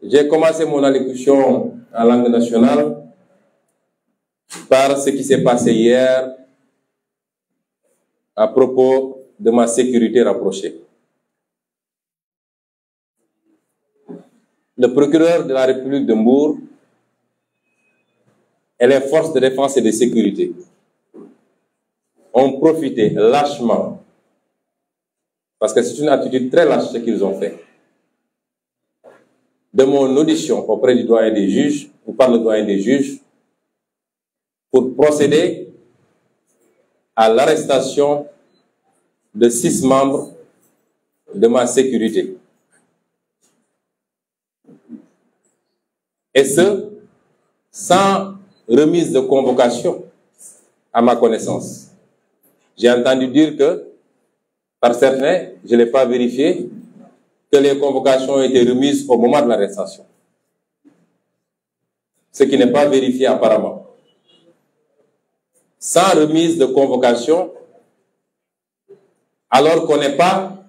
J'ai commencé mon allocution en langue nationale par ce qui s'est passé hier à propos de ma sécurité rapprochée. Le procureur de la République de Mbour et les forces de défense et de sécurité ont profité lâchement, parce que c'est une attitude très lâche ce qu'ils ont fait, de mon audition auprès du doyen des juges, ou par le doyen des juges, pour procéder à l'arrestation de 6 membres de ma sécurité. Et ce, sans remise de convocation à ma connaissance. J'ai entendu dire que, par certains, je ne l'ai pas vérifié, que les convocations ont été remises au moment de l'arrestation. Ce qui n'est pas vérifié apparemment. Sans remise de convocation, alors qu'on n'est pas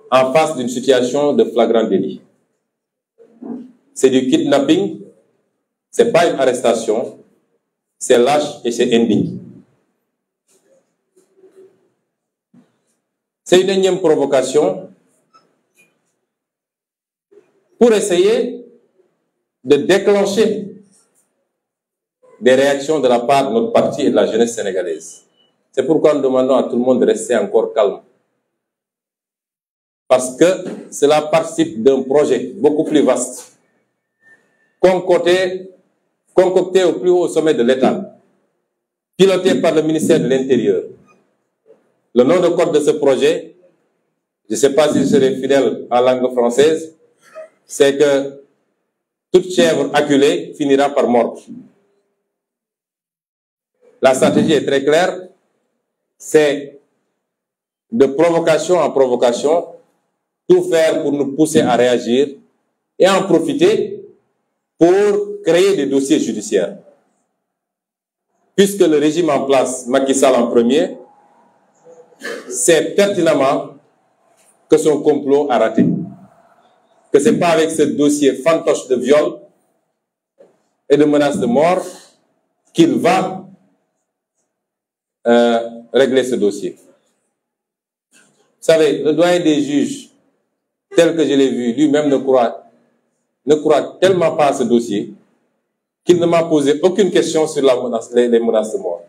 en face d'une situation de flagrant délit. C'est du kidnapping, c'est pas une arrestation, c'est lâche et c'est indigne. C'est une énième provocation pour essayer de déclencher des réactions de la part de notre parti et de la jeunesse sénégalaise. C'est pourquoi nous demandons à tout le monde de rester encore calme. Parce que cela participe d'un projet beaucoup plus vaste, concocté au plus haut sommet de l'État, piloté par le ministère de l'Intérieur. Le nom de code de ce projet, je ne sais pas s'il serait fidèle en langue française, c'est que toute chèvre acculée finira par mordre. La stratégie est très claire, c'est de provocation en provocation, tout faire pour nous pousser à réagir et en profiter pour créer des dossiers judiciaires. Puisque le régime en place, Macky Sall en premier, sait pertinemment que son complot a raté. Que ce n'est pas avec ce dossier fantoche de viol et de menaces de mort qu'il va régler ce dossier. Vous savez, le doyen des juges, tel que je l'ai vu, lui-même ne croit tellement pas à ce dossier qu'il ne m'a posé aucune question sur les menaces de mort.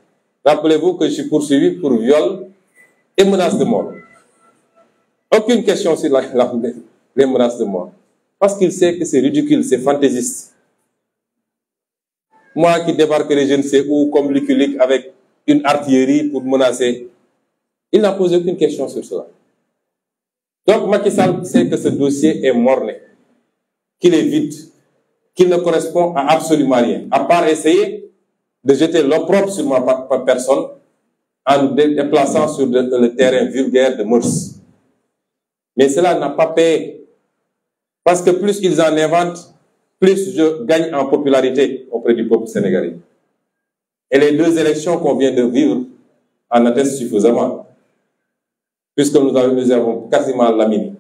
Rappelez-vous que je suis poursuivi pour viol et menaces de mort. Aucune question sur les menaces de mort. Parce qu'il sait que c'est ridicule, c'est fantaisiste. Moi qui débarquerai je ne sais où comme Lucky Luke avec une artillerie pour menacer, il n'a posé aucune question sur cela. Donc Macky Sall sait que ce dossier est mort-né, qu'il est vide, qu'il ne correspond à absolument rien, à part essayer de jeter l'opprobre sur ma personne en nous déplaçant sur le terrain vulgaire de mœurs. Mais cela n'a pas payé. Parce que plus ils en inventent, plus je gagne en popularité auprès du peuple sénégalais. Et les 2 élections qu'on vient de vivre en attestent suffisamment, puisque nous avons quasiment laminé.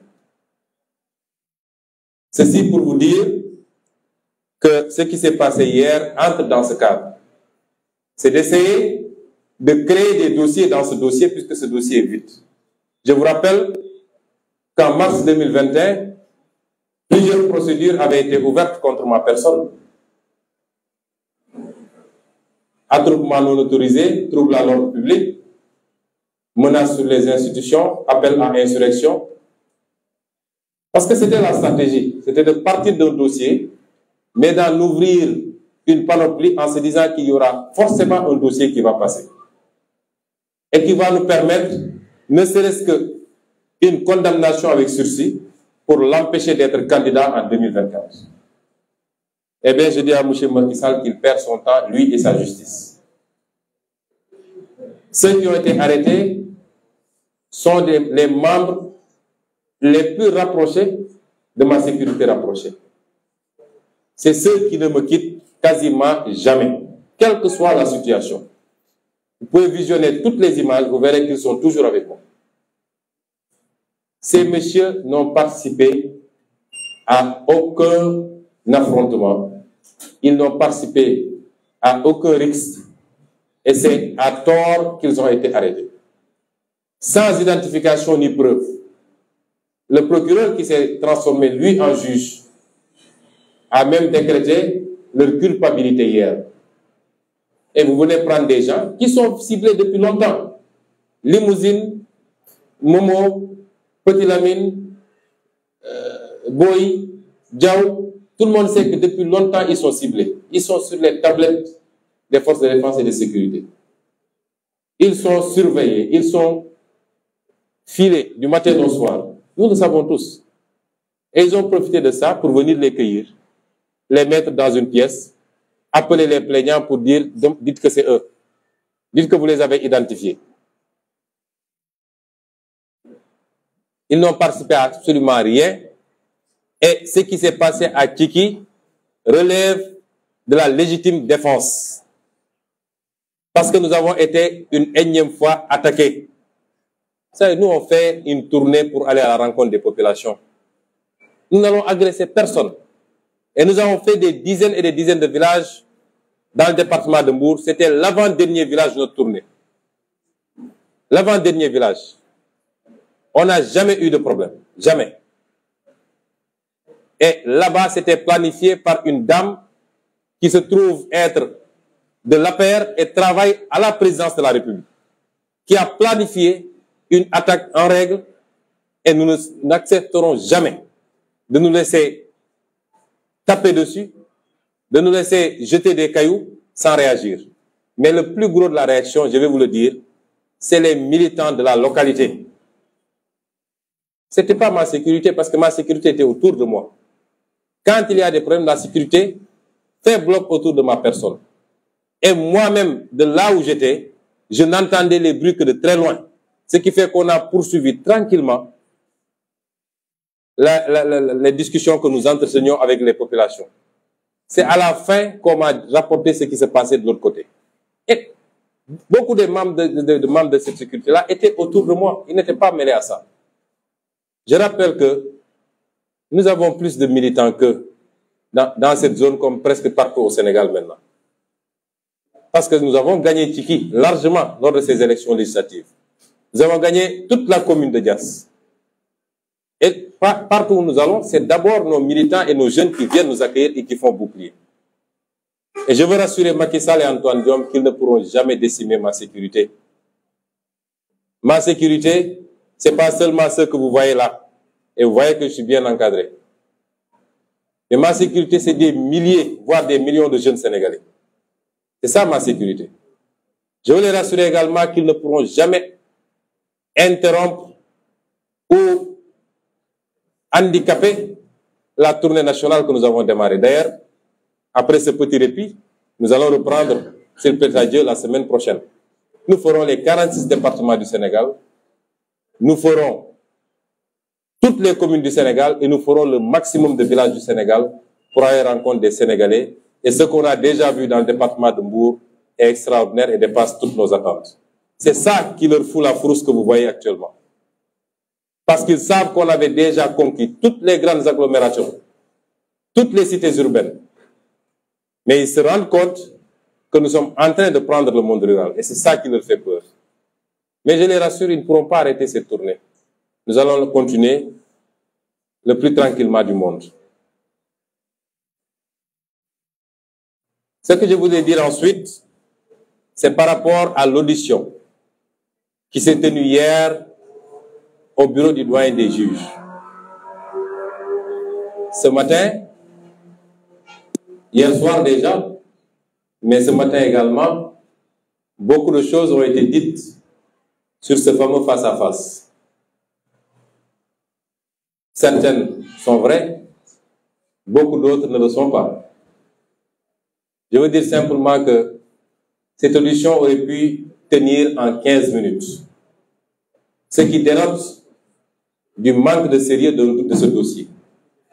Ceci pour vous dire que ce qui s'est passé hier entre dans ce cadre. C'est d'essayer de créer des dossiers dans ce dossier, puisque ce dossier est vide. Je vous rappelle qu'en mars 2021, plusieurs procédures avaient été ouvertes contre ma personne. Attroupement non autorisé, trouble à l'ordre public, menace sur les institutions, appel à insurrection. Parce que c'était la stratégie, c'était de partir d'un dossier, mais d'en ouvrir une panoplie en se disant qu'il y aura forcément un dossier qui va passer. Et qui va nous permettre, ne serait-ce qu'une condamnation avec sursis, pour l'empêcher d'être candidat en 2024. Eh bien, je dis à M. Macky Sall qu'il perd son temps, lui et sa justice. Ceux qui ont été arrêtés sont les membres les plus rapprochés de ma sécurité rapprochée. C'est ceux qui ne me quittent quasiment jamais, quelle que soit la situation. Vous pouvez visionner toutes les images, vous verrez qu'ils sont toujours avec moi. Ces messieurs n'ont participé à aucun affrontement. Ils n'ont participé à aucun risque et c'est à tort qu'ils ont été arrêtés. Sans identification ni preuve. Le procureur qui s'est transformé, lui, en juge, a même décrété leur culpabilité hier. Et vous venez prendre des gens qui sont ciblés depuis longtemps. Limousine, Momo, Petit Lamine, Boy, Diaw, tout le monde sait que depuis longtemps, ils sont ciblés. Ils sont sur les tablettes des forces de défense et de sécurité. Ils sont surveillés, ils sont filés du matin au soir. Nous le savons tous. Et ils ont profité de ça pour venir les cueillir, les mettre dans une pièce, appeler les plaignants pour dire, dites que c'est eux. Dites que vous les avez identifiés. Ils n'ont participé à absolument rien. Et ce qui s'est passé à Kiki relève de la légitime défense. Parce que nous avons été une énième fois attaqués. Ça, nous, on fait une tournée pour aller à la rencontre des populations. Nous n'allons agresser personne. Et nous avons fait des dizaines et des dizaines de villages dans le département de Mbour. C'était l'avant-dernier village de notre tournée. L'avant-dernier village. On n'a jamais eu de problème. Jamais. Et là-bas, c'était planifié par une dame qui se trouve être de l'APR et travaille à la présidence de la République, qui a planifié une attaque en règle et nous n'accepterons jamais de nous laisser taper dessus, de nous laisser jeter des cailloux sans réagir. Mais le plus gros de la réaction, je vais vous le dire, c'est les militants de la localité. Ce n'était pas ma sécurité parce que ma sécurité était autour de moi. Quand il y a des problèmes de la sécurité, fait bloc autour de ma personne. Et moi-même, de là où j'étais, je n'entendais les bruits que de très loin. Ce qui fait qu'on a poursuivi tranquillement les discussions que nous entretenions avec les populations. C'est à la fin qu'on m'a rapporté ce qui se passait de l'autre côté. Et beaucoup de membres de cette sécurité-là étaient autour de moi. Ils n'étaient pas mêlés à ça. Je rappelle que nous avons plus de militants que dans cette zone comme presque partout au Sénégal maintenant. Parce que nous avons gagné Tchiki largement lors de ces élections législatives. Nous avons gagné toute la commune de Dias. Et partout où nous allons, c'est d'abord nos militants et nos jeunes qui viennent nous accueillir et qui font bouclier. Et je veux rassurer Macky Sall et Antoine Diome qu'ils ne pourront jamais décimer ma sécurité. Ma sécurité, ce n'est pas seulement ce que vous voyez là. Et vous voyez que je suis bien encadré. Mais ma sécurité, c'est des milliers, voire des millions de jeunes Sénégalais. C'est ça ma sécurité. Je veux les rassurer également qu'ils ne pourront jamais interrompre ou handicaper la tournée nationale que nous avons démarrée. D'ailleurs, après ce petit répit, nous allons reprendre, s'il le plaît à Dieu, la semaine prochaine. Nous ferons les 46 départements du Sénégal. Nous ferons toutes les communes du Sénégal et nous ferons le maximum de villages du Sénégal pour aller rencontrer des Sénégalais. Et ce qu'on a déjà vu dans le département de Mbour est extraordinaire et dépasse toutes nos attentes. C'est ça qui leur fout la frousse que vous voyez actuellement. Parce qu'ils savent qu'on avait déjà conquis toutes les grandes agglomérations, toutes les cités urbaines. Mais ils se rendent compte que nous sommes en train de prendre le monde rural. Et c'est ça qui leur fait peur. Mais je les rassure, ils ne pourront pas arrêter cette tournée. Nous allons continuer le plus tranquillement du monde. Ce que je voulais dire ensuite, c'est par rapport à l'audition qui s'est tenue hier au bureau du doyen des juges. Ce matin, hier soir déjà, mais ce matin également, beaucoup de choses ont été dites sur ce fameux face-à-face. Certaines sont vraies, beaucoup d'autres ne le sont pas. Je veux dire simplement que cette audition aurait pu tenir en 15 minutes. Ce qui dénote du manque de sérieux de ce dossier.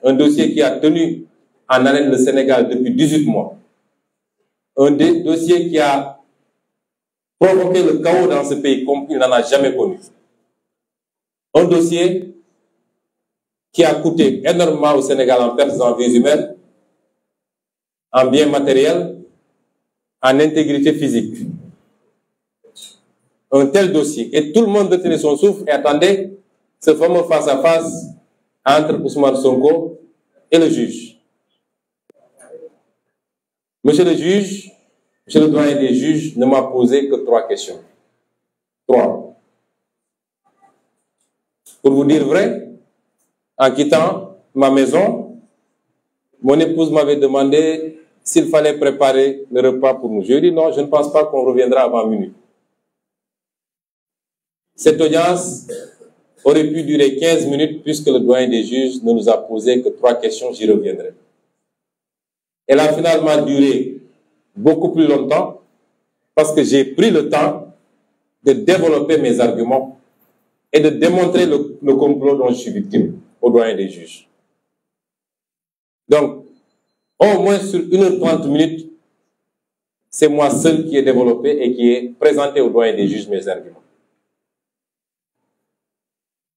Un dossier qui a tenu en haleine le Sénégal depuis 18 mois. Un dossier qui a provoqué le chaos dans ce pays comme il n'en a jamais connu. Un dossier qui a coûté énormément au Sénégal en pertes en vies humaines en biens matériels, en intégrité physique. Un tel dossier. Et tout le monde retenait son souffle et attendait ce fameux face-à-face entre Ousmane Sonko et le juge. Monsieur le juge, monsieur le doyen des juges ne m'a posé que 3 questions. 3. Pour vous dire vrai, en quittant ma maison, mon épouse m'avait demandé s'il fallait préparer le repas pour nous. Je lui ai dit non, je ne pense pas qu'on reviendra avant minuit. Cette audience aurait pu durer 15 minutes puisque le doyen des juges ne nous a posé que 3 questions, j'y reviendrai. Elle a finalement duré beaucoup plus longtemps parce que j'ai pris le temps de développer mes arguments et de démontrer le complot dont je suis victime au doyen des juges. Donc, au moins sur 1h30 minutes, c'est moi seul qui ai développé et qui ai présenté au doyen des juges mes arguments.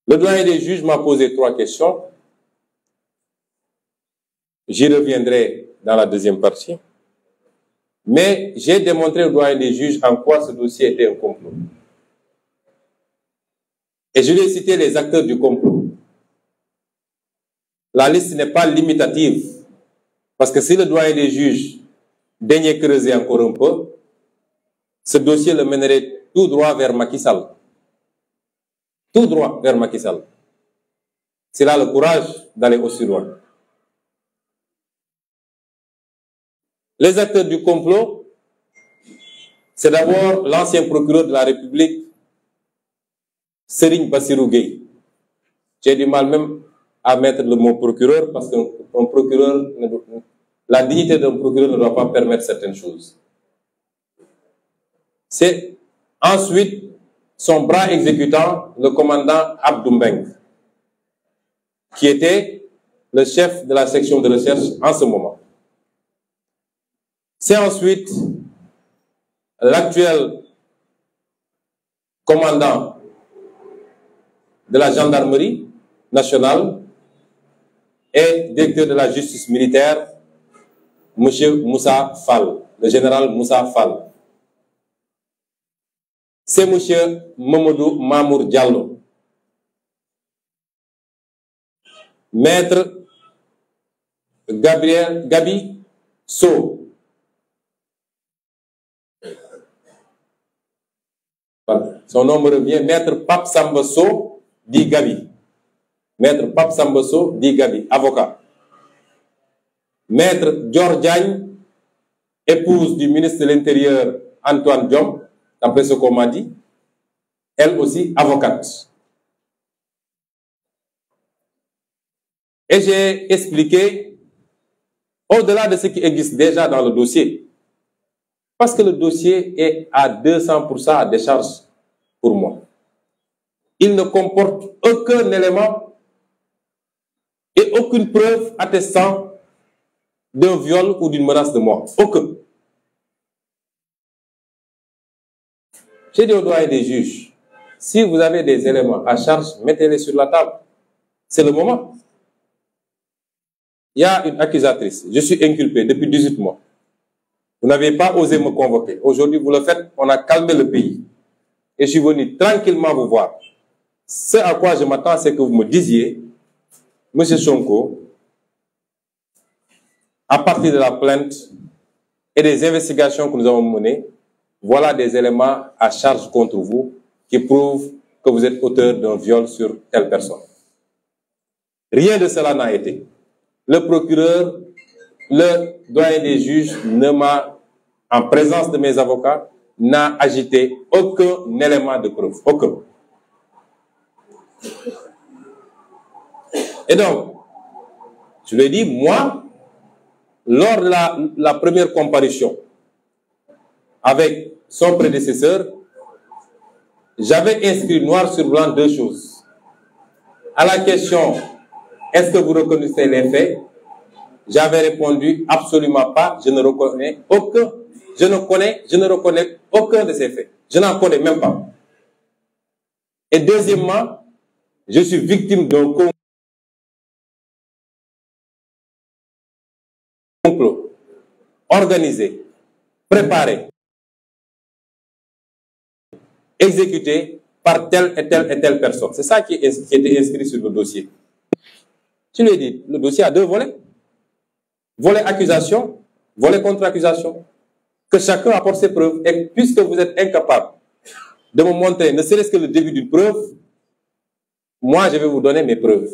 Le doyen des juges m'a posé 3 questions. J'y reviendrai dans la deuxième partie. Mais j'ai démontré au doyen des juges en quoi ce dossier était un complot. Et je vais citer les acteurs du complot. La liste n'est pas limitative. Parce que si le doyen des juges daignait creuser encore un peu, ce dossier le mènerait tout droit vers Macky Sall. Tout droit vers Macky Sall. S'il a le courage d'aller aussi loin. Les acteurs du complot, c'est d'abord l'ancien procureur de la République, Serigne Bassirou Gueye. J'ai du mal même à mettre le mot procureur parce qu'un procureur, la dignité d'un procureur ne doit pas permettre certaines choses. C'est ensuite son bras exécutant, le commandant Abdou Mbengue, qui était le chef de la section de recherche en ce moment. C'est ensuite l'actuel commandant de la gendarmerie nationale et directeur de la justice militaire, M. Moussa Fall, le général Moussa Fall. C'est M. Mamadou Mamour Diallo, maître Gabi So. Voilà. Son nom me revient, maître Pape Samba So, dit Gabi. Maître Pape Samba So, dit Gabi, avocat. Maître Dior Diagne, épouse du ministre de l'Intérieur Antoine Diome, d'après ce qu'on m'a dit, elle aussi avocate. Et j'ai expliqué, au-delà de ce qui existe déjà dans le dossier, parce que le dossier est à 200% à décharge pour moi. Il ne comporte aucun élément et aucune preuve attestant d'un viol ou d'une menace de mort. Aucun. J'ai dit au doyen des juges, si vous avez des éléments à charge, mettez-les sur la table. C'est le moment. Il y a une accusatrice. Je suis inculpé depuis 18 mois. Vous n'avez pas osé me convoquer. Aujourd'hui, vous le faites, on a calmé le pays. Et je suis venu tranquillement vous voir. Ce à quoi je m'attends, c'est que vous me disiez, M. Sonko, à partir de la plainte et des investigations que nous avons menées, voilà des éléments à charge contre vous qui prouvent que vous êtes auteur d'un viol sur telle personne. Rien de cela n'a été. Le procureur, le doyen des juges ne m'a, en présence de mes avocats, n'a agité aucun élément de preuve. Aucun. Et donc, je lui ai dit, moi, lors de la première comparution avec son prédécesseur, j'avais inscrit noir sur blanc 2 choses. À la question, est-ce que vous reconnaissez les faits? J'avais répondu absolument pas, je ne reconnais aucun, je ne reconnais aucun de ces faits. Je n'en connais même pas. Et deuxièmement, je suis victime d'un complot. organisé, préparé, exécuté par telle et telle personne. C'est ça qui était inscrit sur le dossier. Je lui ai dit, le dossier a 2 volets. Volet accusation, volet contre-accusation. Que chacun apporte ses preuves. Et puisque vous êtes incapable de me montrer ne serait-ce que le début d'une preuve, moi je vais vous donner mes preuves.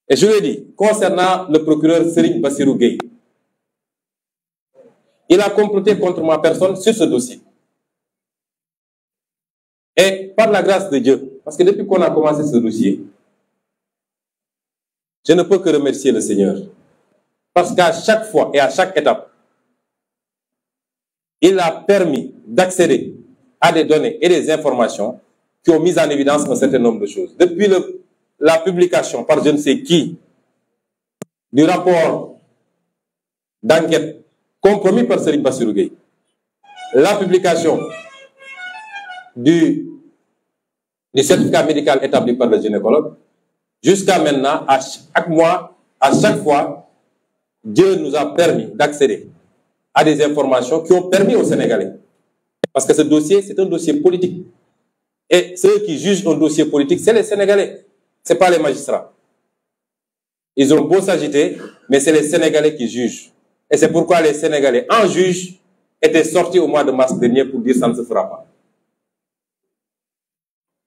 Et je lui ai dit, concernant le procureur Serigne Bassirou Gueye, il a comploté contre ma personne sur ce dossier. Et par la grâce de Dieu, parce que depuis qu'on a commencé ce dossier, je ne peux que remercier le Seigneur. Parce qu'à chaque fois et à chaque étape, il a permis d'accéder à des données et des informations qui ont mis en évidence un certain nombre de choses. Depuis la publication par je ne sais qui du rapport d'enquête compromis par Serigne Bassirou Gueye, la publication du certificat médical établi par le gynécologue, jusqu'à maintenant, à chaque mois, à chaque fois, Dieu nous a permis d'accéder à des informations qui ont permis aux Sénégalais. Parce que ce dossier, c'est un dossier politique. Et ceux qui jugent un dossier politique, c'est les Sénégalais. Ce n'est pas les magistrats. Ils ont beau s'agiter, mais c'est les Sénégalais qui jugent. Et c'est pourquoi les Sénégalais, en juge, étaient sortis au mois de mars dernier pour dire ça ne se fera pas.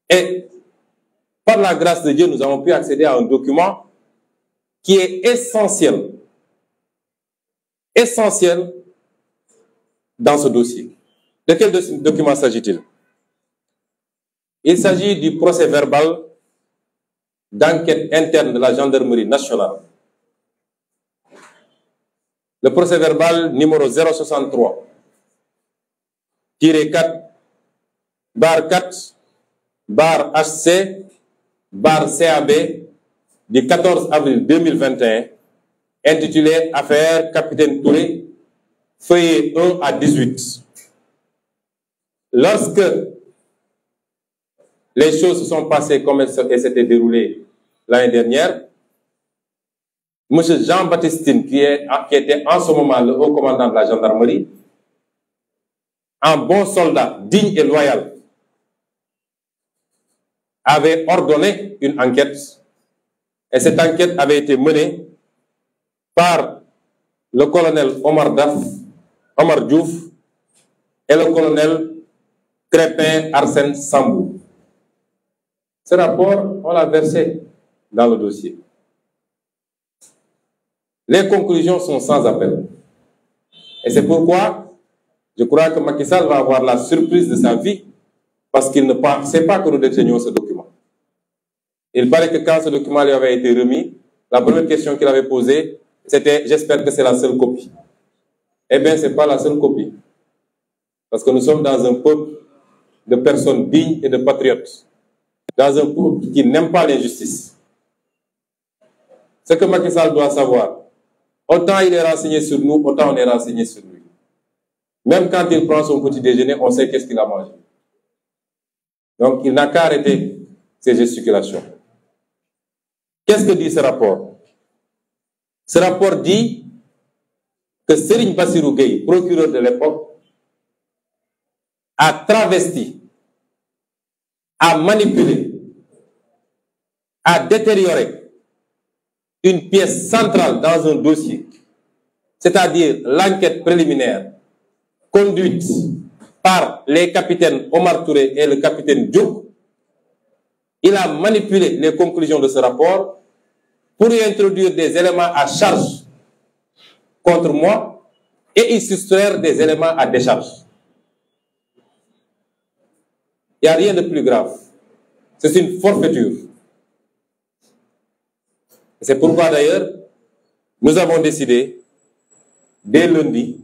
Et par la grâce de Dieu, nous avons pu accéder à un document qui est essentiel. Essentiel dans ce dossier. De quel document s'agit-il? Il s'agit du procès verbal d'enquête interne de la gendarmerie nationale. Le procès verbal numéro 063, -4, /4, /HC, /CAB, du 14 avril 2021, intitulé Affaire Capitaine Touré, feuillet 1 à 18. Lorsque les choses se sont passées comme elles s'étaient déroulées l'année dernière, M. Jean-Baptiste, qui était en ce moment le haut commandant de la gendarmerie, un bon soldat digne et loyal, avait ordonné une enquête, et cette enquête avait été menée par le colonel Omar Diouf et le colonel Crépin Arsène Sambou. Ce rapport, on l'a versé dans le dossier. Les conclusions sont sans appel. Et c'est pourquoi je crois que Macky Sall va avoir la surprise de sa vie, parce qu'il ne sait pas que nous détenions ce document. Il paraît que quand ce document lui avait été remis, la première question qu'il avait posée, c'était « J'espère que c'est la seule copie ». Eh bien, ce n'est pas la seule copie. Parce que nous sommes dans un peuple de personnes dignes et de patriotes. Dans un peuple qui n'aime pas l'injustice. Ce que Macky Sall doit savoir, autant il est renseigné sur nous, autant on est renseigné sur lui. Même quand il prend son petit déjeuner, on sait qu'est-ce qu'il a mangé. Donc, il n'a qu'à arrêter ses gesticulations. Qu'est-ce que dit ce rapport? Ce rapport dit que Serigne Bassirou Gueye, procureur de l'époque, a travesti, a manipulé, a détérioré une pièce centrale dans un dossier, c'est-à-dire l'enquête préliminaire conduite par les capitaines Omar Touré et le capitaine Diouf. Il a manipulé les conclusions de ce rapport pour y introduire des éléments à charge contre moi et y soustraire des éléments à décharge. Il n'y a rien de plus grave. C'est une forfaiture. C'est pourquoi d'ailleurs, nous avons décidé, dès lundi,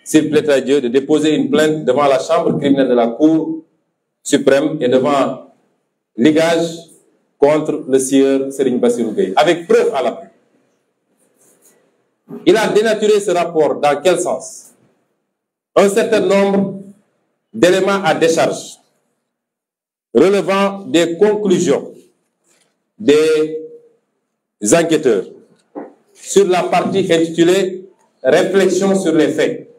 s'il plaît à Dieu, de déposer une plainte devant la chambre criminelle de la Cour suprême et devant l'IGAJ contre le sieur Serigne Bassirou Gueye, avec preuve à l'appui. Il a dénaturé ce rapport dans quel sens? Un certain nombre d'éléments à décharge relevant des conclusions des enquêteurs sur la partie intitulée réflexion sur les faits,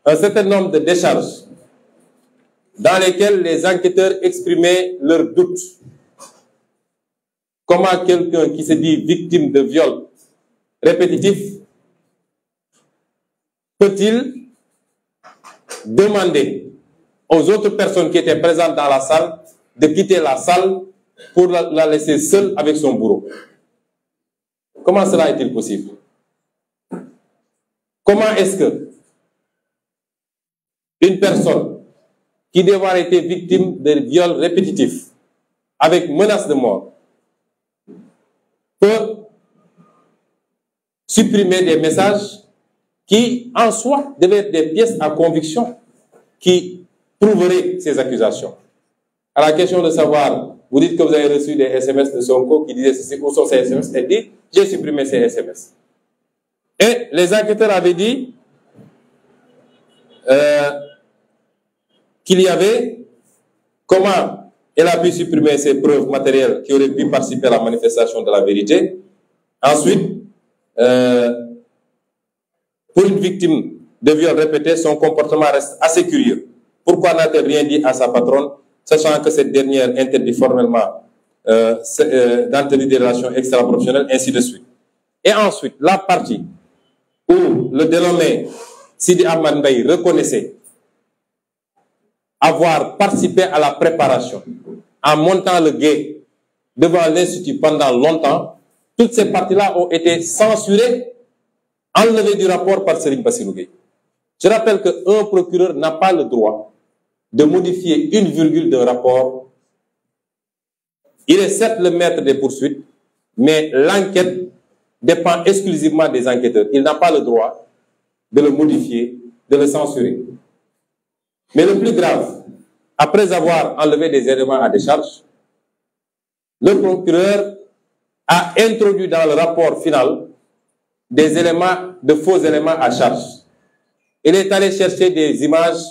un certain nombre de décharges dans lesquelles les enquêteurs exprimaient leurs doutes. Comment quelqu'un qui se dit victime de viol répétitif peut-il demander aux autres personnes qui étaient présentes dans la salle de quitter la salle pour la laisser seule avec son bourreau? Comment cela est-il possible? Comment est-ce que une personne qui doit avoir été victime de viols répétitifs avec menace de mort peut supprimer des messages qui, en soi, devaient être des pièces à conviction qui prouveraient ces accusations? À la question de savoir, vous dites que vous avez reçu des SMS de Sonko qui disaient ceci, où sont ces SMS? Elle dit, j'ai supprimé ces SMS. Et les enquêteurs avaient dit qu'il y avait comment elle a pu supprimer ces preuves matérielles qui auraient pu participer à la manifestation de la vérité. Ensuite, pour une victime de viol répété, son comportement reste assez curieux. Pourquoi n'a-t-elle rien dit à sa patronne, sachant que cette dernière interdit formellement d'entretenir des relations extra-professionnelles, ainsi de suite. Et ensuite, la partie où le dénommé Sidi Ahmad Mbaye reconnaissait avoir participé à la préparation en montant le guet devant l'Institut pendant longtemps, toutes ces parties-là ont été censurées, enlevées du rapport par Serigne Bassirou Gueye. Je rappelle qu'un procureur n'a pas le droit de modifier une virgule d'un rapport. Il est certes le maître des poursuites, mais l'enquête dépend exclusivement des enquêteurs. Il n'a pas le droit de le modifier, de le censurer. Mais le plus grave, après avoir enlevé des éléments à décharge, le procureur a introduit dans le rapport final des éléments, de faux éléments à charge. Il est allé chercher des images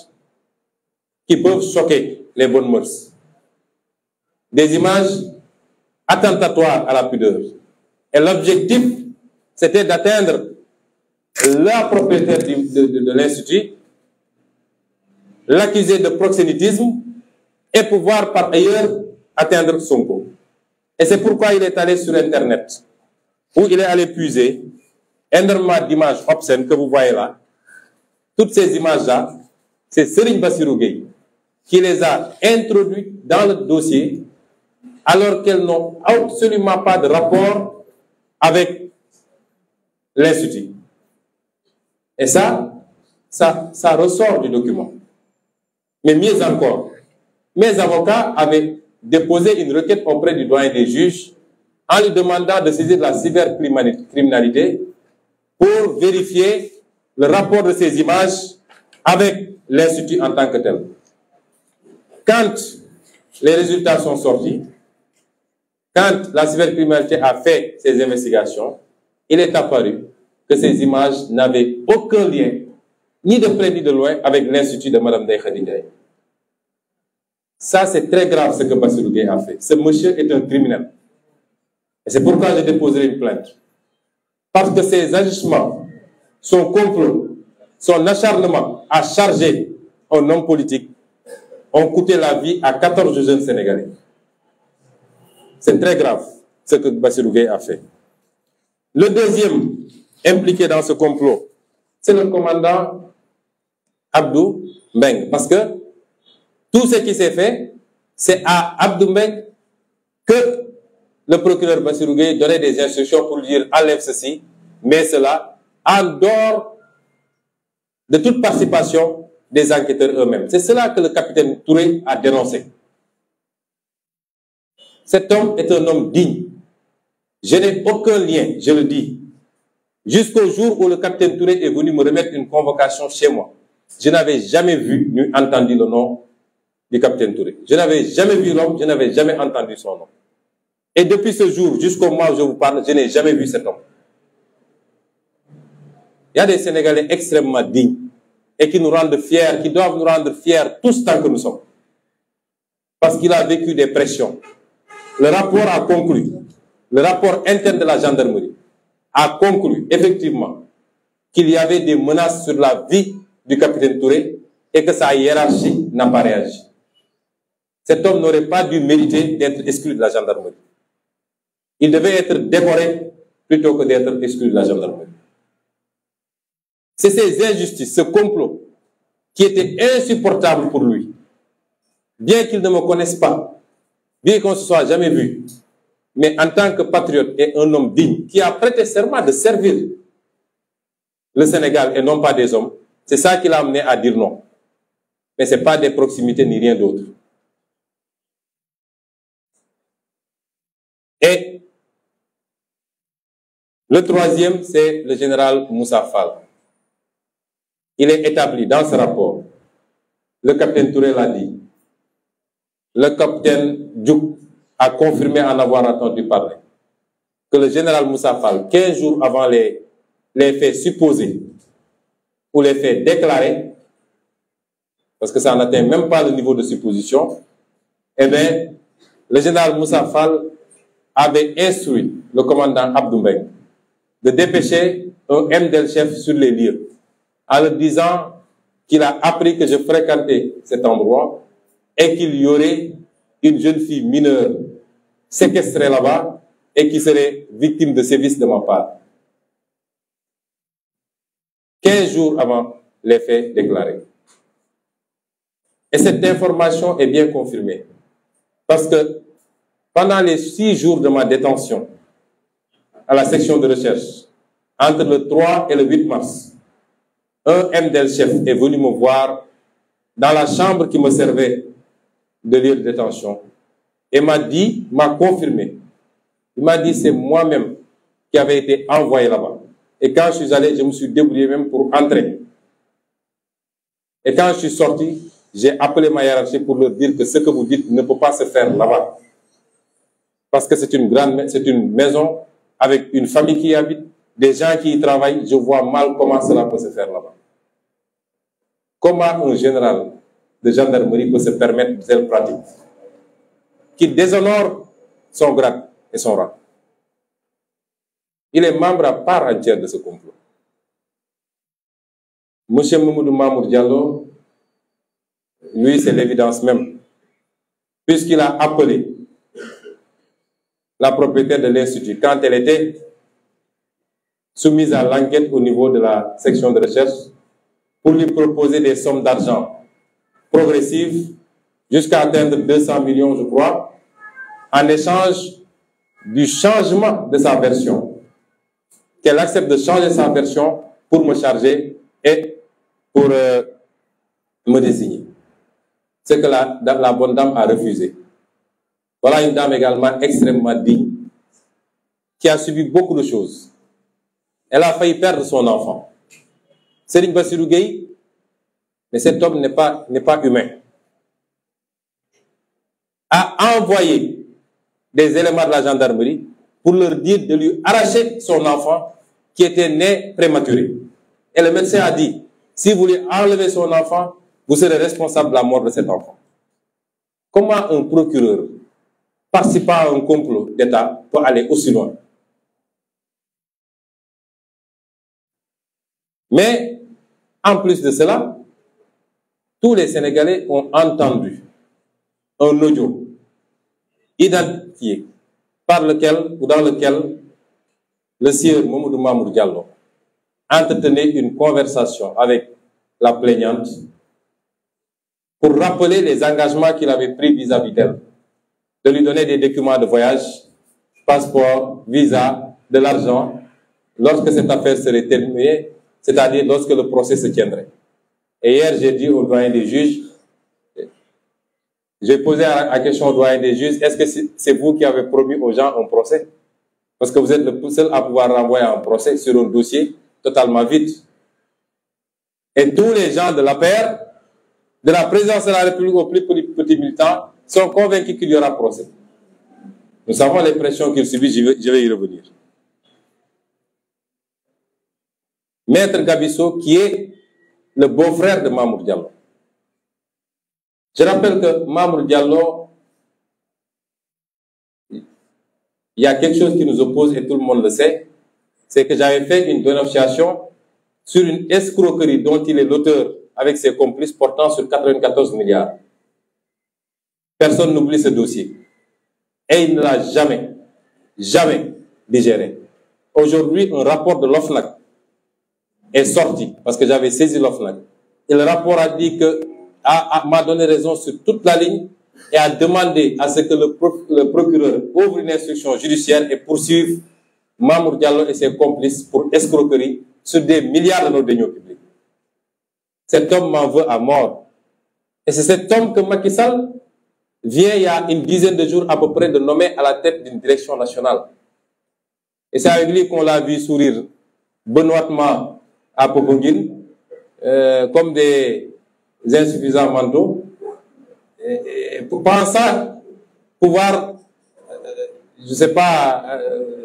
qui peuvent choquer les bonnes mœurs. Des images attentatoires à la pudeur. Et l'objectif, c'était d'atteindre la propriétaire de l'Institut, l'accuser de proxénétisme et pouvoir par ailleurs atteindre Sonko. Et c'est pourquoi il est allé sur Internet, où il est allé puiser énormément d'images obscènes que vous voyez là. Toutes ces images-là, c'est Serigne Bassirou Gueye qui les a introduites dans le dossier alors qu'elles n'ont absolument pas de rapport avec l'Institut. Et ça ressort du document. Mais mieux encore, mes avocats avaient déposé une requête auprès du doyen des juges en lui demandant de saisir la cybercriminalité pour vérifier le rapport de ces images avec l'Institut en tant que tel. Quand les résultats sont sortis, quand la cybercriminalité a fait ses investigations, il est apparu que ces images n'avaient aucun lien, ni de près ni de loin, avec l'Institut de Mme Ndeye Khady Ndiaye. Ça, c'est très grave ce que Bassirou Gueye a fait. Ce monsieur est un criminel. Et c'est pourquoi j'ai déposé une plainte. Parce que ses agissements, son complot, son acharnement à charger un homme politique ont coûté la vie à 14 jeunes Sénégalais. C'est très grave ce que Bassirou Gueye a fait. Le deuxième impliqué dans ce complot, c'est le commandant Abdou Mbeng. Parce que tout ce qui s'est fait, c'est à Abdou Mbeng que le procureur Bassirou Gueye donnait des instructions pour lui dire enlève ceci, mais cela, en dehors de toute participation des enquêteurs eux-mêmes. C'est cela que le capitaine Touré a dénoncé. Cet homme est un homme digne. Je n'ai aucun lien, je le dis. Jusqu'au jour où le capitaine Touré est venu me remettre une convocation chez moi, je n'avais jamais vu ni entendu le nom du capitaine Touré. Je n'avais jamais vu l'homme, je n'avais jamais entendu son nom. Et depuis ce jour, jusqu'au moment où je vous parle, je n'ai jamais vu cet homme. Il y a des Sénégalais extrêmement dignes et qui nous rendent fiers, qui doivent nous rendre fiers tous tant que nous sommes. Parce qu'il a vécu des pressions. Le rapport a conclu, le rapport interne de la gendarmerie a conclu, effectivement, qu'il y avait des menaces sur la vie du capitaine Touré et que sa hiérarchie n'a pas réagi. Cet homme n'aurait pas dû mériter d'être exclu de la gendarmerie. Il devait être décoré plutôt que d'être exclu de la gendarmerie. C'est ces injustices, ce complot, qui était insupportable pour lui. Bien qu'il ne me connaisse pas, bien qu'on ne se soit jamais vu, mais en tant que patriote et un homme digne, qui a prêté serment de servir le Sénégal et non pas des hommes, c'est ça qui l'a amené à dire non. Mais ce n'est pas des proximités ni rien d'autre. Et le troisième, c'est le général Moussa Fall. Il est établi dans ce rapport, le capitaine Touré l'a dit, le capitaine Diouk a confirmé en avoir entendu parler, que le général Moussa Fall, 15 jours avant les faits supposés ou les faits déclarés, parce que ça n'atteint même pas le niveau de supposition, eh bien, le général Moussa Fall avait instruit le commandant Abdou Mbengue de dépêcher un MDL-chef sur les lieux, en leur disant qu'il a appris que je fréquentais cet endroit et qu'il y aurait une jeune fille mineure séquestrée là-bas et qui serait victime de sévices de ma part. 15 jours avant les faits déclarés. Et cette information est bien confirmée. Parce que pendant les 6 jours de ma détention à la section de recherche, entre le 3 et le 8 mars, un MDL-chef est venu me voir dans la chambre qui me servait de lieu de détention et m'a confirmé. Il m'a dit c'est moi-même qui avais été envoyé là-bas. Et quand je suis allé, je me suis débrouillé même pour entrer. Et quand je suis sorti, j'ai appelé ma hiérarchie pour leur dire que ce que vous dites ne peut pas se faire là-bas. Parce que c'est une maison avec une famille qui y habite, des gens qui y travaillent. Je vois mal comment cela peut se faire là-bas. Comment un général de gendarmerie peut se permettre de telles pratiques qui déshonore son grade et son rang? Il est membre à part entière de ce complot. Monsieur Mamoudou Mamour Diallo, lui, c'est l'évidence même, puisqu'il a appelé la propriétaire de l'Institut quand elle était soumise à l'enquête au niveau de la section de recherche pour lui proposer des sommes d'argent progressives jusqu'à atteindre 200 millions, je crois, en échange du changement de sa version. Qu'elle accepte de changer sa version pour me charger et pour me désigner. C'est que la bonne dame a refusé. Voilà une dame également extrêmement digne, qui a subi beaucoup de choses. Elle a failli perdre son enfant. Serigne Bassirou Gueye, mais cet homme n'est pas humain, a envoyé des éléments de la gendarmerie pour leur dire de lui arracher son enfant qui était né prématuré. Et le médecin a dit, si vous voulez enlever son enfant, vous serez responsable de la mort de cet enfant. Comment un procureur participant à un complot d'État peut aller aussi loin? Mais, en plus de cela, tous les Sénégalais ont entendu un audio identifié par lequel ou dans lequel le sieur Mamoudou Mamour Diallo entretenait une conversation avec la plaignante pour rappeler les engagements qu'il avait pris vis-à-vis d'elle, de lui donner des documents de voyage, passeport, visa, de l'argent, lorsque cette affaire serait terminée, c'est-à-dire lorsque le procès se tiendrait. Et hier, j'ai dit au doyen des juges, j'ai posé la question au doyen des juges, est-ce que c'est vous qui avez promis aux gens un procès? Parce que vous êtes le seul à pouvoir renvoyer un procès sur un dossier totalement vide. Et tous les gens de la paire, de la présidence de la République aux plus petits militants, sont convaincus qu'il y aura procès. Nous savons les pressions qu'il subit, je vais y revenir. Maître Gabisso, qui est le beau-frère de Mamour Diallo. Je rappelle que Mamour Diallo, il y a quelque chose qui nous oppose et tout le monde le sait, c'est que j'avais fait une dénonciation sur une escroquerie dont il est l'auteur avec ses complices portant sur 94 milliards. Personne n'oublie ce dossier. Et il ne l'a jamais digéré. Aujourd'hui, un rapport de l'OFNAC est sorti, parce que j'avais saisi l'OFNAC. Et le rapport a dit m'a donné raison sur toute la ligne et a demandé à ce que le procureur ouvre une instruction judiciaire et poursuive Mamour Diallo et ses complices pour escroquerie sur des milliards de nos deniers publics. Cet homme m'en veut à mort. Et c'est cet homme que Macky Sall vient il y a une dizaine de jours à peu près de nommer à la tête d'une direction nationale. Et c'est avec lui qu'on l'a vu sourire benoîtement à Popenguine, comme des insuffisants mentaux, pensant pouvoir, je ne sais pas,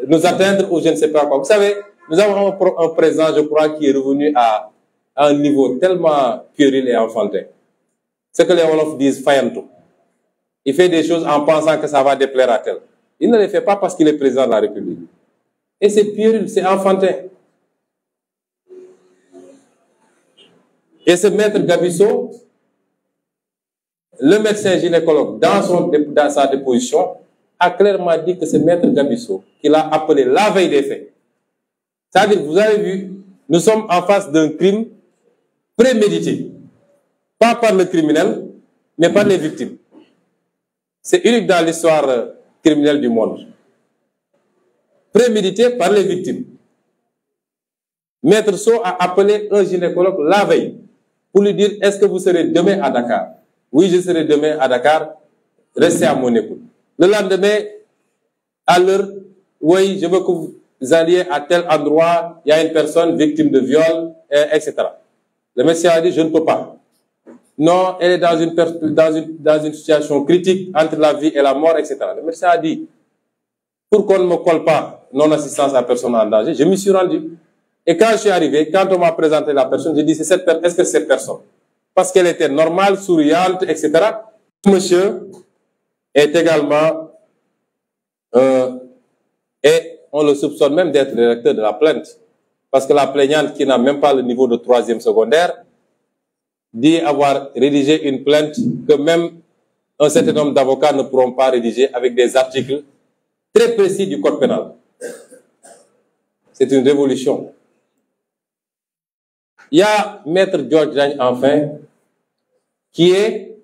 nous atteindre ou je ne sais pas quoi. Vous savez, nous avons un président, je crois, qui est revenu à un niveau tellement puéril et enfantin. Ce que les Wolofs disent, fayanto. Il fait des choses en pensant que ça va déplaire à tel. Il ne les fait pas parce qu'il est président de la République. Et c'est puéril, c'est enfantin. Et ce maître Gabisso, le médecin gynécologue, dans sa déposition, a clairement dit que c'est maître Gabisso qu'il a appelé la veille des faits. C'est-à-dire, vous avez vu, nous sommes en face d'un crime prémédité. Pas par le criminel, mais par les victimes. C'est unique dans l'histoire criminelle du monde. Prémédité par les victimes. Maître Sow a appelé un gynécologue la veille pour lui dire, est-ce que vous serez demain à Dakar? Oui, je serai demain à Dakar. Restez à mon écoute. Le lendemain, à l'heure, oui, je veux que vous alliez à tel endroit, il y a une personne victime de viol, etc. Le médecin a dit, je ne peux pas. Non, elle est dans une situation critique entre la vie et la mort, etc. Le médecin a dit, pour qu'on ne me colle pas non-assistance à personne en danger, je m'y suis rendu. Et quand je suis arrivé, quand on m'a présenté la personne, j'ai dit, est-ce que c'est cette personne? Parce qu'elle était normale, souriante, etc. Monsieur est également, et on le soupçonne même d'être le rédacteur de la plainte. Parce que la plaignante, qui n'a même pas le niveau de 3e secondaire, dit avoir rédigé une plainte que même un certain nombre d'avocats ne pourront pas rédiger avec des articles très précis du code pénal. C'est une révolution. Il y a Maître George Diagne, enfin, qui est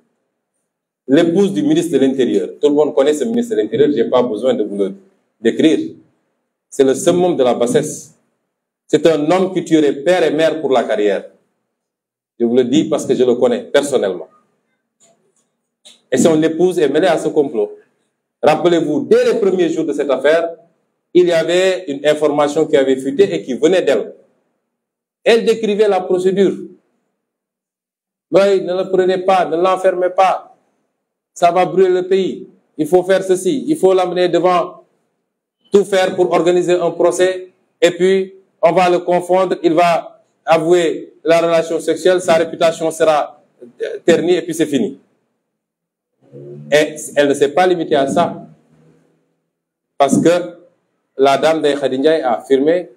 l'épouse du ministre de l'Intérieur. Tout le monde connaît ce ministre de l'Intérieur, je n'ai pas besoin de vous le décrire. C'est le summum de la bassesse. C'est un homme qui tuerait père et mère pour la carrière. Je vous le dis parce que je le connais personnellement. Et son épouse est mêlée à ce complot. Rappelez-vous, dès les premiers jours de cette affaire, il y avait une information qui avait fuité et qui venait d'elle. Elle décrivait la procédure. Oui, ne le prenez pas, ne l'enfermez pas. Ça va brûler le pays. Il faut faire ceci, il faut l'amener devant, tout faire pour organiser un procès, et puis on va le confondre, il va avouer la relation sexuelle, sa réputation sera ternie, et puis c'est fini. Et elle ne s'est pas limitée à ça. Parce que la dame de Khady Ndiaye a affirmé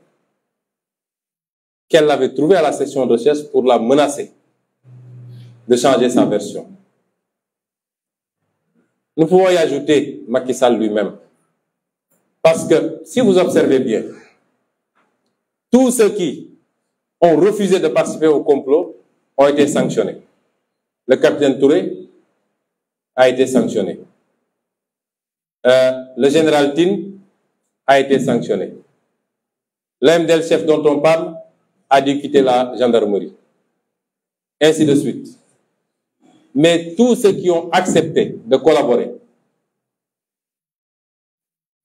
qu'elle l'avait trouvé à la section de recherche pour la menacer de changer sa version. Nous pouvons y ajouter Macky Sall lui-même. Parce que, si vous observez bien, tous ceux qui ont refusé de participer au complot ont été sanctionnés. Le capitaine Touré a été sanctionné. Le général Tin a été sanctionné. L'MDL chef dont on parle a dû quitter la gendarmerie. Ainsi de suite. Mais tous ceux qui ont accepté de collaborer,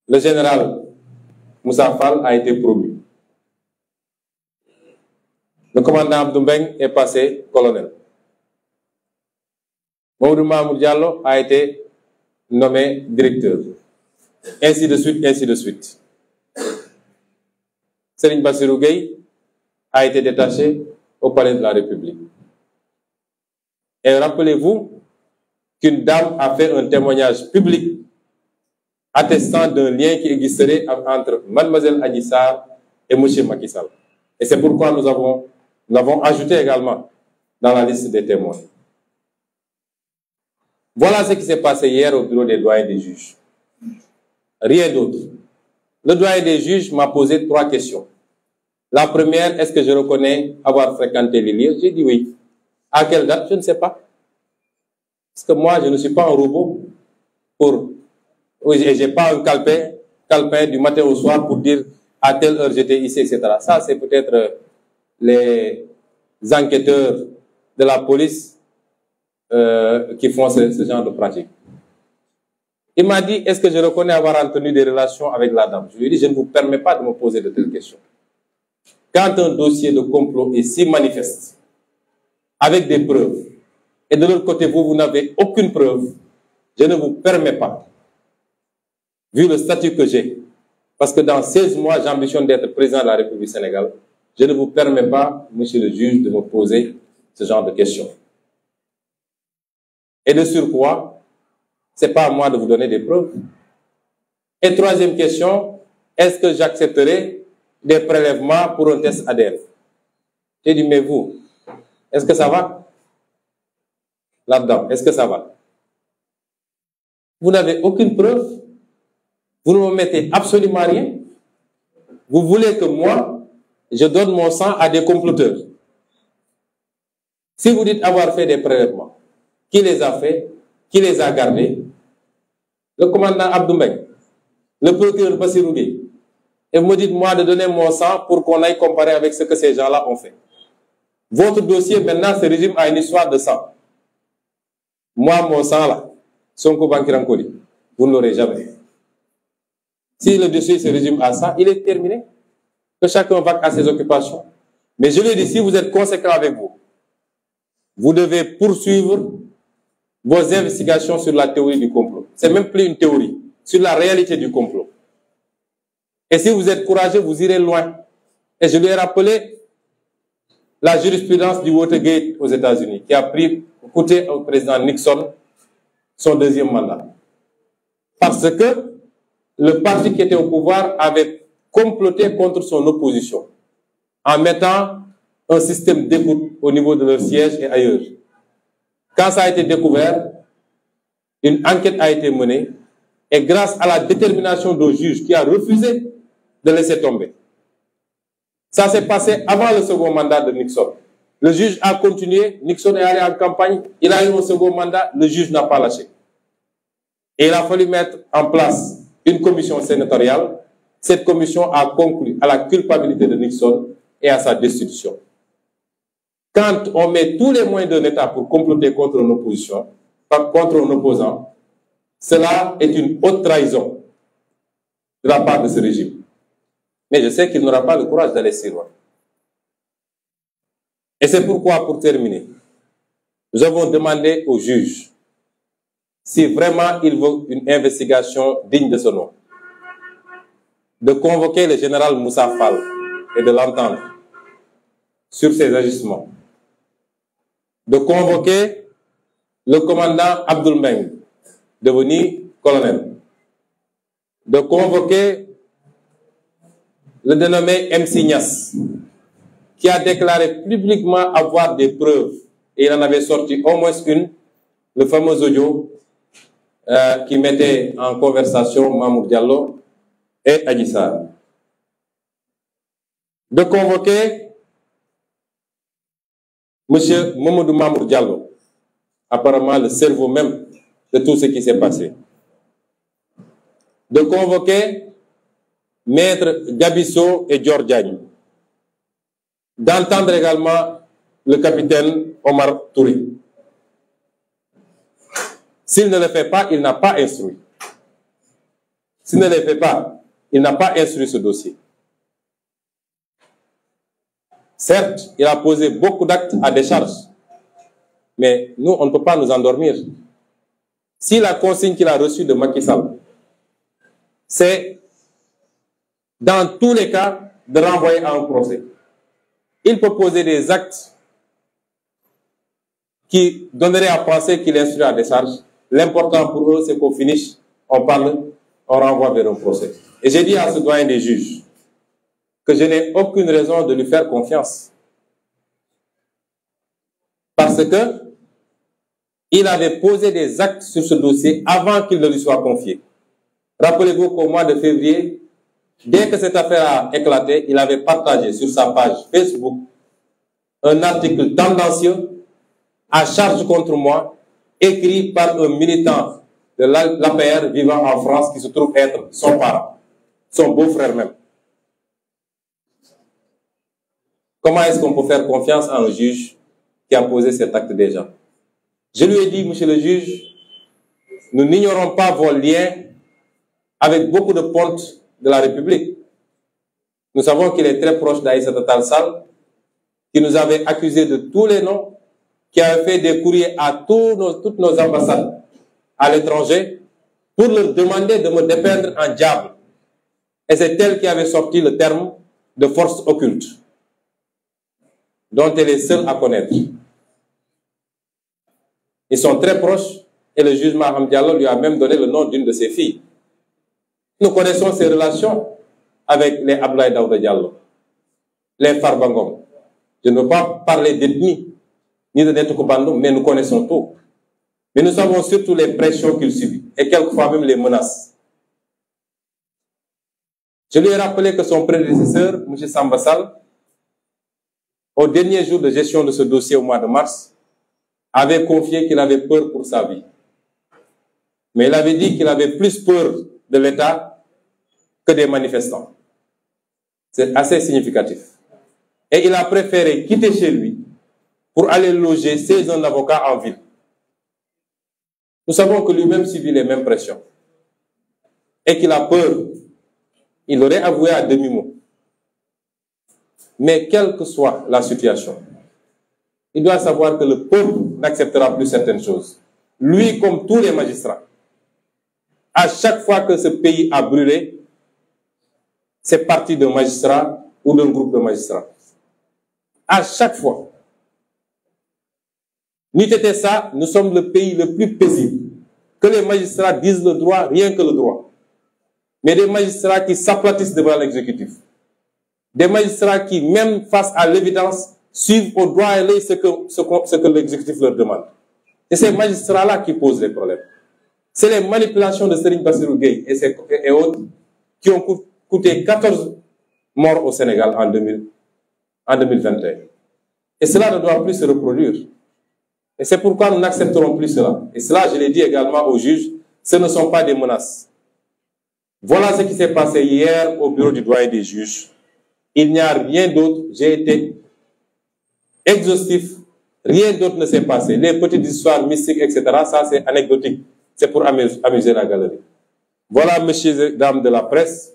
le général Moussa Fall a été promu. Le commandant Abdou Mbeng est passé colonel. Mamadou Mamour Diallo a été nommé directeur. Ainsi de suite, ainsi de suite. Serigne Bassirou Gueye a été détaché au palais de la République. Et rappelez-vous qu'une dame a fait un témoignage public attestant d'un lien qui existerait entre mademoiselle Adji Sarr et M. Macky Sall. Et c'est pourquoi nous avons Nous l'avons ajouté également dans la liste des témoins. Voilà ce qui s'est passé hier au bureau des doyens des juges. Rien d'autre. Le doyen des juges m'a posé 3 questions. La première, est-ce que je reconnais avoir fréquenté les lieux? J'ai dit oui. À quelle date? Je ne sais pas. Parce que moi, je ne suis pas un robot je n'ai pas un calepin du matin au soir pour dire à telle heure j'étais ici, etc. Ça, c'est peut-être les enquêteurs de la police qui font ce genre de pratique. Il m'a dit, est-ce que je reconnais avoir entretenu des relations avec la dame? Je lui ai dit, je ne vous permets pas de me poser de telles questions. Quand un dossier de complot est si manifeste, avec des preuves, et de l'autre côté, vous n'avez aucune preuve, je ne vous permets pas, vu le statut que j'ai, parce que dans 16 mois, j'ambitionne d'être président de la République du Sénégal, je ne vous permets pas, monsieur le juge, de me poser ce genre de questions. Et de surcroît, ce n'est pas à moi de vous donner des preuves. Et troisième question, est-ce que j'accepterai des prélèvements pour un test ADN? J'ai dit, mais vous, est-ce que ça va là-dedans? Est-ce que ça va? Vous n'avez aucune preuve. Vous ne me mettez absolument rien. Vous voulez que moi, je donne mon sang à des comploteurs. Si vous dites avoir fait des prélèvements, qui les a fait? Qui les a gardés? Le commandant Abdou Mbengue, le procureur Bassirou Gueye. Et vous me dites, moi, de donner mon sang pour qu'on aille comparer avec ce que ces gens-là ont fait. Votre dossier, maintenant, se résume à une histoire de sang. Moi, mon sang, là, Sonko Bankirankoli, vous ne l'aurez jamais. Si le dossier se résume à ça, il est terminé. Que chacun va à ses occupations. Mais je lui dis, si vous êtes conséquent avec vous, vous devez poursuivre vos investigations sur la théorie du complot. C'est même plus une théorie, sur la réalité du complot. Et si vous êtes courageux, vous irez loin. Et je lui ai rappelé la jurisprudence du Watergate aux États-Unis, qui a coûté au président Nixon son 2e mandat. Parce que le parti qui était au pouvoir avait comploté contre son opposition, en mettant un système d'écoute au niveau de leur siège et ailleurs. Quand ça a été découvert, une enquête a été menée, et grâce à la détermination d'un juge qui a refusé de laisser tomber. Ça s'est passé avant le second mandat de Nixon. Le juge a continué, Nixon est allé en campagne, il a eu un second mandat, le juge n'a pas lâché. Et il a fallu mettre en place une commission sénatoriale. Cette commission a conclu à la culpabilité de Nixon et à sa destitution. Quand on met tous les moyens d'un État pour comploter contre une opposition, contre un opposant, cela est une haute trahison de la part de ce régime. Mais je sais qu'il n'aura pas le courage d'aller si loin. Et c'est pourquoi, pour terminer, nous avons demandé au juge si vraiment il veut une investigation digne de ce nom, de convoquer le général Moussa Fall et de l'entendre sur ses agissements, de convoquer le commandant Abdoul Mbengue, devenu colonel, de convoquer le dénommé MC Niass, qui a déclaré publiquement avoir des preuves, et il en avait sorti au moins une, le fameux audio qui mettait en conversation Mamour Diallo et Adji Sarr. De convoquer M. Mamadou Mamour Diallo, apparemment le cerveau même de tout ce qui s'est passé. De convoquer Maître Gabisso et Dior Diagne. D'entendre également le capitaine Omar Touré. S'il ne le fait pas, il n'a pas instruit. S'il ne le fait pas, il n'a pas instruit ce dossier. Certes, il a posé beaucoup d'actes à décharge, mais nous, on ne peut pas nous endormir. Si la consigne qu'il a reçue de Macky Sall, c'est dans tous les cas de renvoyer à un procès, il peut poser des actes qui donneraient à penser qu'il instruit à décharge. L'important pour eux, c'est qu'on finisse, on parle, on renvoie vers un procès. Et j'ai dit à ce doyen des juges que je n'ai aucune raison de lui faire confiance. Parce que il avait posé des actes sur ce dossier avant qu'il ne lui soit confié. Rappelez-vous qu'au mois de février, dès que cette affaire a éclaté, il avait partagé sur sa page Facebook un article tendancieux à charge contre moi, écrit par un militant de l'APR vivant en France qui se trouve être son parent, son beau-frère même. Comment est-ce qu'on peut faire confiance à un juge qui a posé cet acte déjà? Je lui ai dit, monsieur le juge, nous n'ignorons pas vos liens avec beaucoup de pontes de la République. Nous savons qu'il est très proche d'Aïssata Tall Sall, qui nous avait accusés de tous les noms, qui avait fait des courriers à toutes nos ambassades à l'étranger pour leur demander de me dépeindre en diable. Et c'est elle qui avait sorti le terme de force occulte, dont elle est seule à connaître. Ils sont très proches et le juge Maham Diallo lui a même donné le nom d'une de ses filles. Nous connaissons ses relations avec les Abdoulaye Daouda Diallo, les Farba Ngom. Je ne veux pas parler d'ethnie, ni de Nettoukou Bandoum, mais nous connaissons tout. Mais nous savons surtout les pressions qu'il subit, et quelquefois même les menaces. Je lui ai rappelé que son prédécesseur, M. Samba Sall, au dernier jour de gestion de ce dossier au mois de mars, avait confié qu'il avait peur pour sa vie. Mais il avait dit qu'il avait plus peur de l'État que des manifestants. C'est assez significatif. Et il a préféré quitter chez lui pour aller loger chez un avocat en ville. Nous savons que lui-même subit les mêmes pressions. Et qu'il a peur. Il aurait avoué à demi-mot. Mais quelle que soit la situation, il doit savoir que le peuple n'acceptera plus certaines choses. Lui, comme tous les magistrats, à chaque fois que ce pays a brûlé, c'est parti d'un magistrat ou d'un groupe de magistrats. À chaque fois. N'eût été ça, nous sommes le pays le plus paisible. Que les magistrats disent le droit, rien que le droit. Mais des magistrats qui s'aplatissent devant l'exécutif. Des magistrats qui, même face à l'évidence, suivent au droit et l'œil ce que l'exécutif leur demande. Et ces magistrats-là qui posent les problèmes. C'est les manipulations de Serigne Bassirou Gueye et autres qui ont coûté 14 morts au Sénégal en 2021. Et cela ne doit plus se reproduire. Et c'est pourquoi nous n'accepterons plus cela. Et cela, je l'ai dit également aux juges, ce ne sont pas des menaces. Voilà ce qui s'est passé hier au bureau du doyen des juges. Il n'y a rien d'autre. J'ai été exhaustif. Rien d'autre ne s'est passé. Les petites histoires mystiques, etc., ça c'est anecdotique. C'est pour amuser la galerie. Voilà, messieurs et dames de la presse.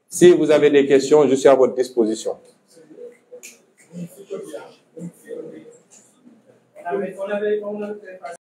Si vous avez des questions, je suis à votre disposition.